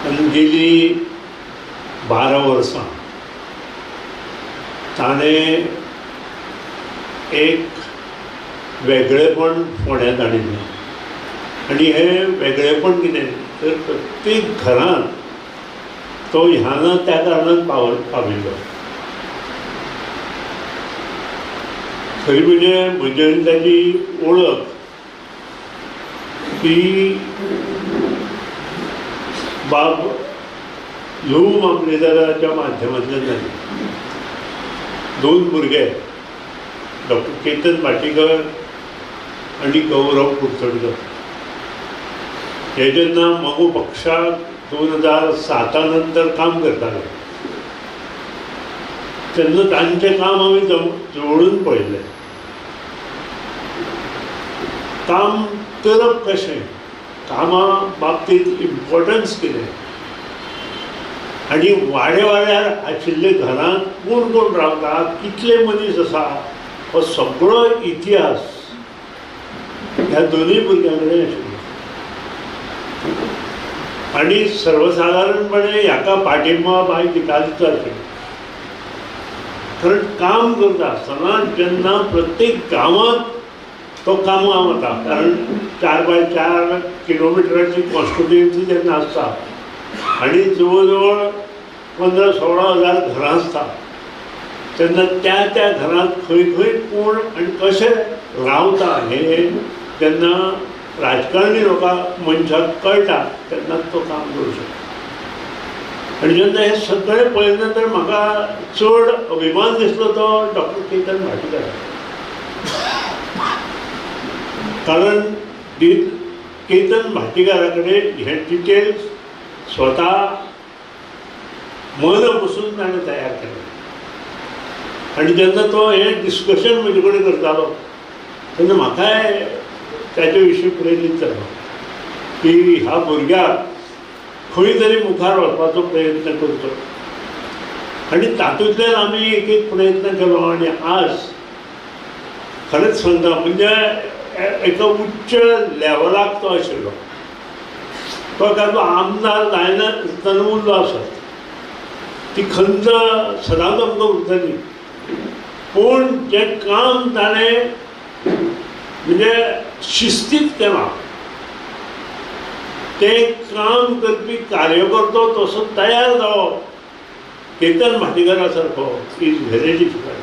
आनी गेली 12 वर्सां ताणें एक वेगळेपण फोंड्यांत हाडिल्लें. आनी हें वेगळेपण कितें तर प्रत्येक घरांत तो ह्या त्या कारणान पाविल्लो. खरी म्हणजे ताची ओळख ही बाब लुव मामलेदाराच्या माध्यमांतल्यान जाली. 2 भुरगे डॉक्टर केतन भाटीकर आनी गौरव कुडचडकर हे जेन्ना मगो पक्षाक 2007 नंतर काम करताले तेन्ना तांचें काम आमी जवळून पळयलें. काम करप कशें, कामा बाबतींत इम्पॉर्टन्स कितें, आनी वाड्यार आशिल्ले घरांत कोण कोण रावता, कितले मनीस आसा, हो सगळो इतिहास ह्या दोनूय भुरग्यां कडेन आशिल्लो. आनी सर्वसाधारणपणे हाका पाठिंबा बाय दितालीच आशिल्लो. कारण काम करता आसतना जेन्ना प्रत्येक गांवांत तो कामाक वता, कारण 4 बाय 4 किलोमिटराची कॉन्स्टिट्युएन्सी जेन्ना आसता आनी जवळ जवळ 15-16 हजार घरां आसता तेन्ना त्या घरांत खंय कोण आनी कशें रावता हें जेन्ना राजकारणी मनशाक कळटा तेन्नाच तो काम करूं शकता. आनी जेन्ना हें सगळें पळयले नंतर म्हाका चड अभिमान दिसलो तो डॉक्टर केतन भाटीकर. कारण केतन भाटीकारा कडेन हे डिटेल्स स्वता मन बसून ताणें तयार केलें. आनी जेन्ना तो हें डिस्कशन म्हजे कडेन करतालो तेन्ना म्हाकाय ताचे विशीं प्रेरीत जालो की ह्या भुरग्याक खंय तरी मुखार वचपाचो प्रयत्न करचो. आनी तातूंतल्यान आमी एक प्रयत्न केलो आनी आज खरेंच सांगता म्हणजे एका उच्च लेवलाक तो आशिल्लो. तो ताचो आमदार जायनासतना उरलो आसत, ती खंत सदांच आमकां उरतली. पूण जें काम ताणें म्हणजे शिस्तीत केलां तें काम करपी कार्यकर्तो तसो तयार जावप केतन भाटीकारा सारको इज व्हेरी डिफिकल्ट.